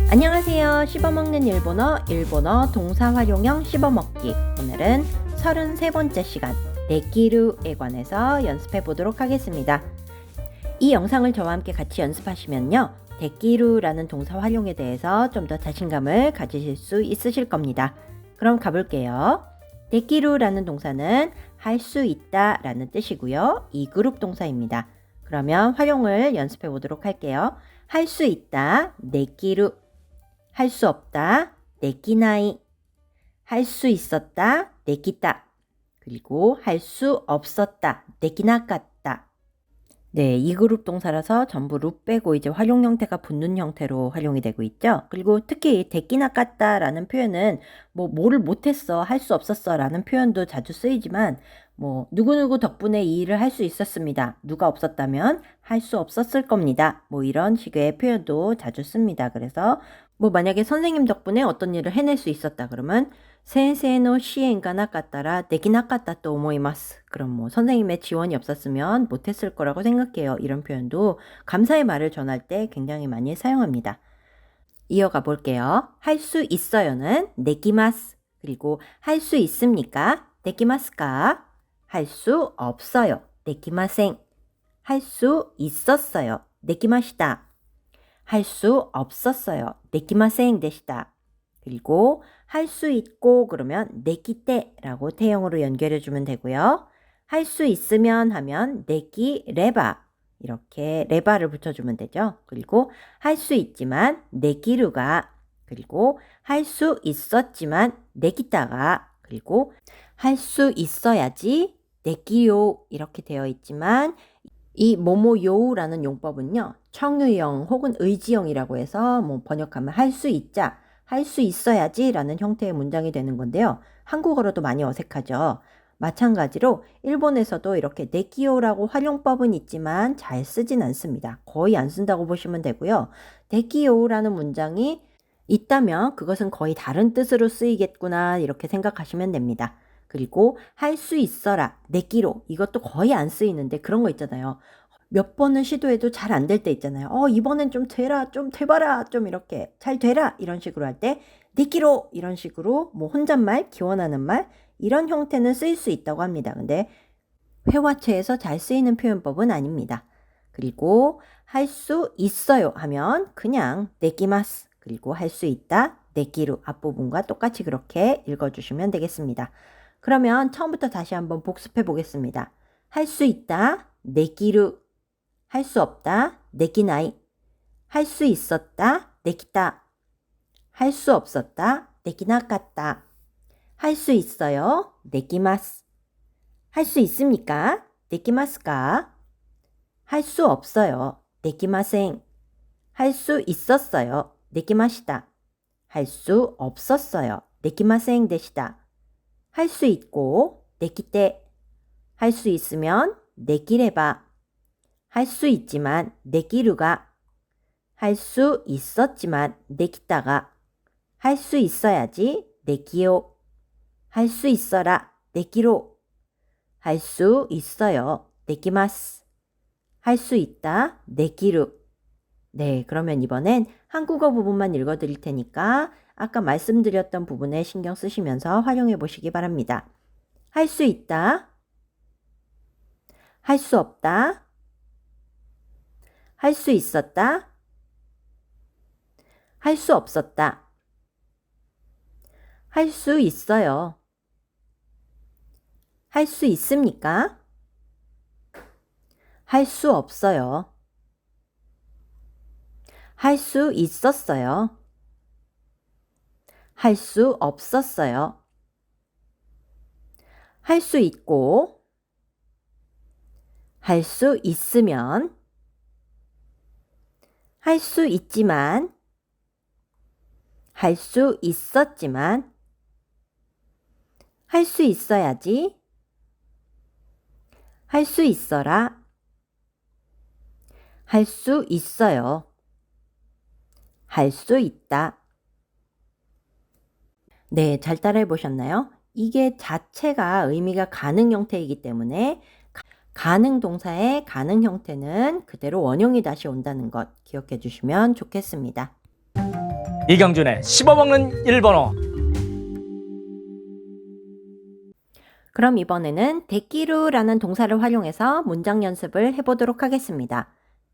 안녕하세요. 씹어먹는 일본어 동사 활용형 씹어먹기. 오늘은 33번째 시간 데키루에 관해서 연습해 보도록 하겠습니다. 이 영상을 저와 함께 같이 연습하시면요, 데키루라는 동사 활용에 대해서 좀 더 자신감을 가지실 수 있으실 겁니다. 그럼 가볼게요. 데키루라는 동사는 할 수 있다 라는 뜻이고요. 이 그룹 동사입니다. 그러면 활용을 연습해 보도록 할게요. 할 수 있다, 데키루. 할 수 없다, 데키나이. 할 수 있었다, 데키타. 그리고 할 수 없었다, 데키나까타. 네, 이 그룹 동사라서 전부 루 빼고 이제 활용 형태가 붙는 형태로 활용이 되고 있죠. 그리고 특히 데키나까타라는 표현은 뭐를 못했어, 할 수 없었어 라는 표현도 자주 쓰이지만 누구누구 덕분에 이 일을 할 수 있었습니다. 누가 없었다면 할 수 없었을 겁니다. 이런 식의 표현도 자주 씁니다. 그래서 만약에 선생님 덕분에 어떤 일을 해낼 수 있었다 그러면 센세이의 시엔가 나카타라 데키나카타 또 오모이마스. 그럼 선생님의 지원이 없었으면 못했을 거라고 생각해요. 이런 표현도 감사의 말을 전할 때 굉장히 많이 사용합니다. 이어가 볼게요. 할 수 있어요는 데키마스. 그리고 할 수 있습니까? 데키마스까? 할 수 없어요. 데키마생. 할 수 있었어요. 데키마시다. 할 수 없었어요. 데키마생 되시다. 그리고 할 수 있고 그러면 데키테라고 태형으로 연결해 주면 되고요. 할 수 있으면 하면 데키레바. 이렇게 레바를 붙여주면 되죠. 그리고 할 수 있지만 데키루가, 그리고 할 수 있었지만 데키타가, 그리고 할 수 있어야지 데키요 이렇게 되어 있지만 이 모모요라는 용법은요, 청유형 혹은 의지형이라고 해서 번역하면 할 수 있자, 할 수 있어야지 라는 형태의 문장이 되는 건데요. 한국어로도 많이 어색하죠. 마찬가지로 일본에서도 이렇게 데키요라고 활용법은 있지만 잘 쓰진 않습니다. 거의 안 쓴다고 보시면 되고요. 데키요라는 문장이 있다면 그것은 거의 다른 뜻으로 쓰이겠구나 이렇게 생각하시면 됩니다. 그리고 할 수 있어라, 데키로. 이것도 거의 안 쓰이는데 그런 거 있잖아요. 몇 번을 시도해도 잘 안 될 때 있잖아요. 이번엔 좀 되라, 좀 돼봐라, 좀 이렇게 잘 되라 이런 식으로 할 때 데키로 이런 식으로 혼잣말, 기원하는 말 이런 형태는 쓰일 수 있다고 합니다. 근데 회화체에서 잘 쓰이는 표현법은 아닙니다. 그리고 할 수 있어요 하면 그냥 데키마스. 그리고 할 수 있다, 데키루 앞부분과 똑같이 그렇게 읽어주시면 되겠습니다. 그러면 처음부터 다시 한번 복습해 보겠습니다. 할 수 있다, 데키루. 할 수 없다, 데키나이. 할 수 있었다, 데키타. 할 수 없었다, 데키나까타. 할 수 있어요, 데키마스. 할 수 있습니까? 데키마스까? 할 수 없어요, 데키마생. 할 수 있었어요, 데키마시다. 할 수 없었어요, 데키마생 되시다. 할 수 있고, 데키테. 할 수 있으면, 데키레바. 할 수 있지만, 데키루가. 할 수 있었지만, 데키타가. 할 수 있어야지, 데키요. 할 수 있어라, 데키로. 할 수 있어요, 데키마스. 할 수 있다, 데키루. 네, 그러면 이번엔 한국어 부분만 읽어드릴 테니까 아까 말씀드렸던 부분에 신경 쓰시면서 활용해 보시기 바랍니다. 할 수 있다, 할 수 없다, 할 수 있었다, 할 수 없었다, 할 수 있어요, 할 수 있습니까? 할 수 없어요, 할 수 있었어요, 할 수 없었어요, 할 수 있고, 할 수 있으면, 할 수 있지만, 할 수 있었지만, 할 수 있어야지, 할 수 있어라, 할 수 있어요, 할 수 있다. 네, 잘 따라해 보셨나요? 이게 자체가 의미가 가능 형태이기 때문에 가능 동사의 가능 형태는 그대로 원형이 다시 온다는 것 기억해 주시면 좋겠습니다. 이경준의 씹어먹는 일본어. 그럼 이번에는 데키루라는 동사를 활용해서 문장 연습을 해보도록 하겠습니다.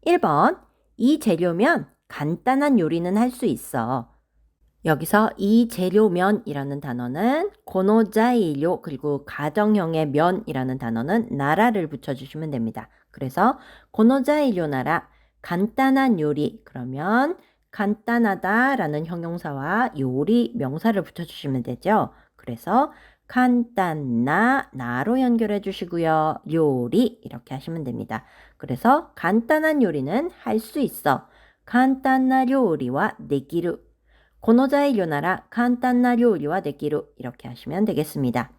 1번, 이 재료면 간단한 요리는 할 수 있어. 여기서 이 재료면이라는 단어는 고노자이료 그리고 가정형의 면이라는 단어는 나라를 붙여주시면 됩니다. 그래서 고노자이료 나라 간단한 요리 그러면 간단하다라는 형용사와 요리 명사를 붙여주시면 되죠. 그래서 간단나 나로 연결해 주시고요. 요리 이렇게 하시면 됩니다. 그래서 간단한 요리는 할 수 있어. 간단한 요리와 데키루 この材料なら簡単な料理はできる 이렇게 하시면 되겠습니다.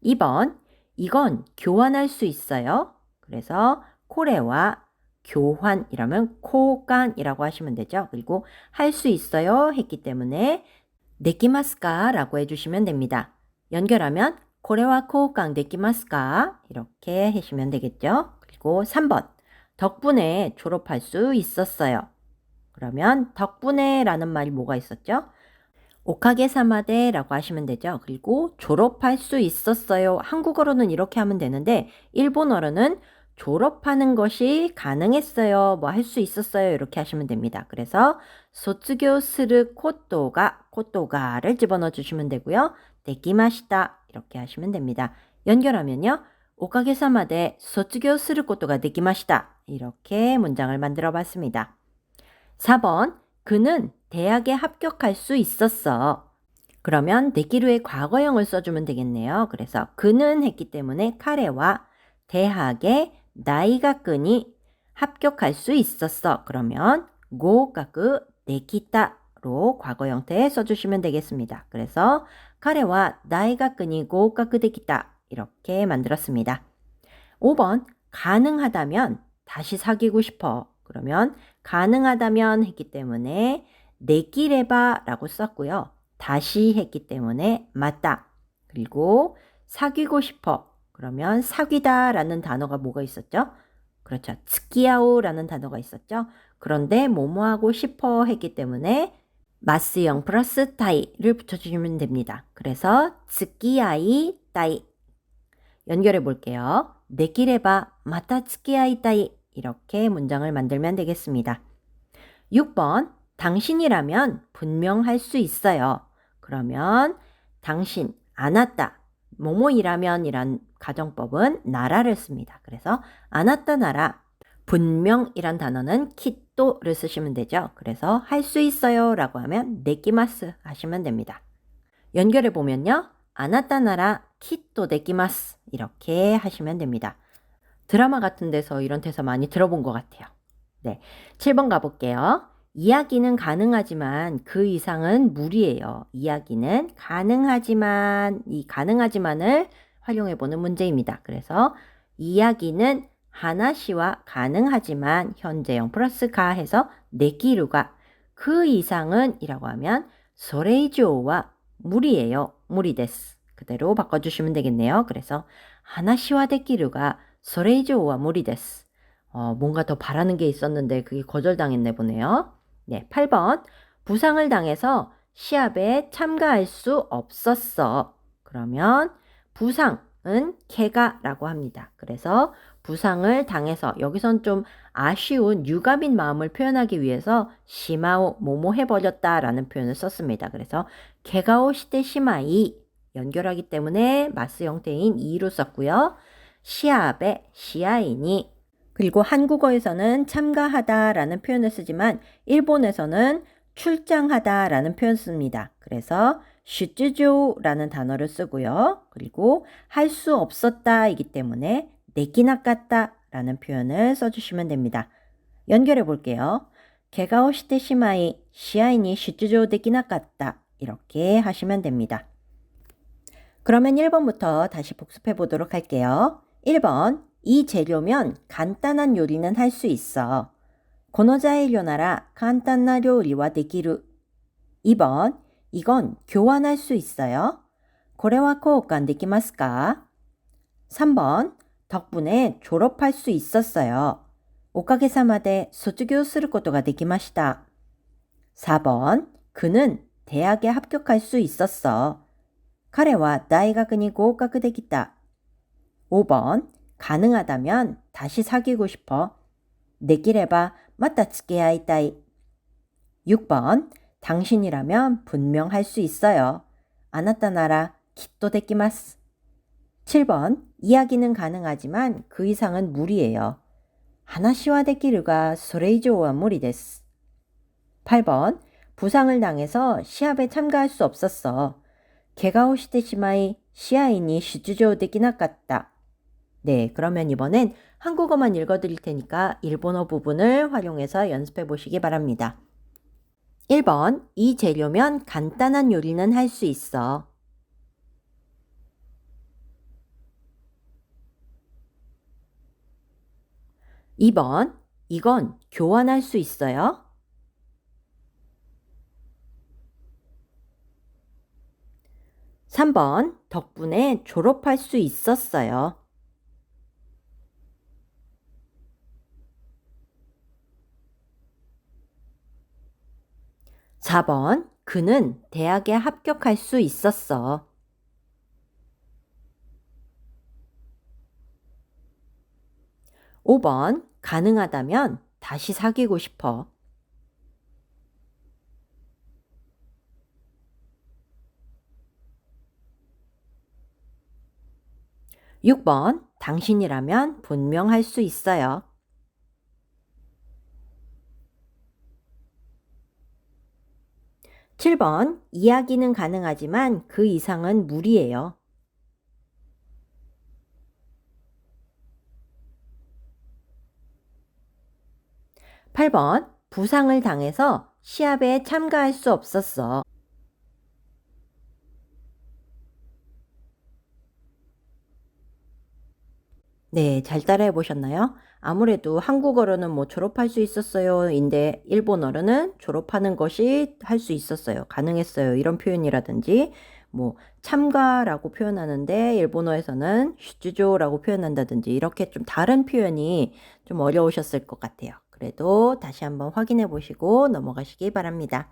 2번, 이건 교환할 수 있어요. 그래서 코레와 교환이라면 코간이라고 하시면 되죠. 그리고 할 수 있어요 했기 때문에 데키마스까 라고 해주시면 됩니다. 연결하면 코레와 코간 데키마스까 이렇게 하시면 되겠죠. 그리고 3번, 덕분에 졸업할 수 있었어요. 그러면 덕분에 라는 말이 뭐가 있었죠? 오카게사마데라고 하시면 되죠. 그리고 졸업할 수 있었어요. 한국어로는 이렇게 하면 되는데 일본어로는 졸업하는 것이 가능했어요. 뭐 할 수 있었어요. 이렇게 하시면 됩니다. 그래서 소츠교스르 코토가를 집어넣어 주시면 되고요. 데키마시타 이렇게 하시면 됩니다. 연결하면요. 오카게사마데 소츠교스르 코토가 데키마시타 이렇게 문장을 만들어 봤습니다. 4번, 그는 대학에 합격할 수 있었어. 그러면 데키루의 과거형을 써주면 되겠네요. 그래서 그는 했기 때문에 카레와 대학에 다이가쿠니 합격할 수 있었어. 그러면 고가쿠 데키타로 과거 형태에 써주시면 되겠습니다. 그래서 카레와 다이가쿠니 고가쿠 데키타 이렇게 만들었습니다. 5번, 가능하다면 다시 사귀고 싶어. 그러면 가능하다면 했기 때문에 내기레바라고 썼고요. 다시 했기 때문에 맞다. 그리고 사귀고 싶어. 그러면 사귀다라는 단어가 뭐가 있었죠? 그렇죠. 츠키야오라는 단어가 있었죠. 그런데 뭐뭐하고 싶어 했기 때문에 마스형 플러스 따이를 붙여주시면 됩니다. 그래서 츠키야이 따이 연결해 볼게요. 내기레바 마타 츠키야이 따이 이렇게 문장을 만들면 되겠습니다. 6번, 당신이라면 분명 할 수 있어요. 그러면 당신, 아나따, 뭐뭐이라면 이란 가정법은 나라를 씁니다. 그래서 아나따 나라, 분명이란 단어는 키또를 쓰시면 되죠. 그래서 할 수 있어요 라고 하면 데키마스 하시면 됩니다. 연결해 보면요. 아나따 나라 키또 데키마스 이렇게 하시면 됩니다. 드라마 같은 데서 이런 대사 많이 들어본 것 같아요. 네, 7번 가볼게요. 이야기는 가능하지만 그 이상은 무리예요. 이야기는 가능하지만 이 가능하지만을 활용해보는 문제입니다. 그래서 이야기는 하나시와 가능하지만 현재형 플러스 가 해서 데키루가 그 이상은 이라고 하면 소레이조와 무리예요. 무리데스. 그대로 바꿔주시면 되겠네요. 그래서 하나시와 데키루가 소레이조와 무리데스. 뭔가 더 바라는 게 있었는데 그게 거절당했네 보네요. 네, 8번. 부상을 당해서 시합에 참가할 수 없었어. 그러면 부상은 케가라고 합니다. 그래서 부상을 당해서 여기선 좀 아쉬운 유감인 마음을 표현하기 위해서 시마오 뭐뭐 해버렸다라는 표현을 썼습니다. 그래서 케가오 시테 시마이 연결하기 때문에 마스 형태인 이로 썼고요. 시합에 시아이니 그리고 한국어에서는 참가하다라는 표현을 쓰지만 일본에서는 출장하다라는 표현을 씁니다. 그래서 슈즈조라는 단어를 쓰고요. 그리고 할 수 없었다이기 때문에 내기나갔다라는 표현을 써주시면 됩니다. 연결해 볼게요. 개가오 시테 시마이 시아이니 슈즈조 되기나갔다 이렇게 하시면 됩니다. 그러면 1번부터 다시 복습해 보도록 할게요. 1번, 이 재료면 간단한 요리는 할 수 있어. この材料なら簡単な料理はできる. 2번, 이건 교환할 수 있어요. これは交換できますか? 3번, 덕분에 졸업할 수 있었어요. おかげさまで卒業することができました. 4번, 그는 대학에 합격할 수 있었어. 彼は大学に合格できた. 5번 가능하다면 다시 사귀고 싶어. できればまた付き合いたい. 6번 당신이라면 분명 할 수 있어요. あなたならきっとできます. 7번 이야기는 가능하지만 그 이상은 무리예요. 話はできるがそれ以上は無理です. 8번 부상을 당해서 시합에 참가할 수 없었어. 怪我をしてしまい試合に出場できなかった. 네, 그러면 이번엔 한국어만 읽어드릴 테니까 일본어 부분을 활용해서 연습해 보시기 바랍니다. 1번, 이 재료면 간단한 요리는 할 수 있어. 2번, 이건 교환할 수 있어요. 3번, 덕분에 졸업할 수 있었어요. 4번, 그는 대학에 합격할 수 있었어. 5번, 가능하다면 다시 사귀고 싶어. 6번, 당신이라면 분명 할 수 있어요. 7번, 이야기는 가능하지만 그 이상은 무리예요. (8번) 부상을 당해서 시합에 참가할 수 없었어. 네, 잘 따라해 보셨나요? 아무래도 한국어로는 뭐 졸업할 수 있었어요 인데 일본어로는 졸업하는 것이 할 수 있었어요, 가능했어요 이런 표현이라든지 뭐 참가라고 표현하는데 일본어에서는 슈즈조라고 표현한다든지 이렇게 좀 다른 표현이 좀 어려우셨을 것 같아요. 그래도 다시 한번 확인해 보시고 넘어가시기 바랍니다.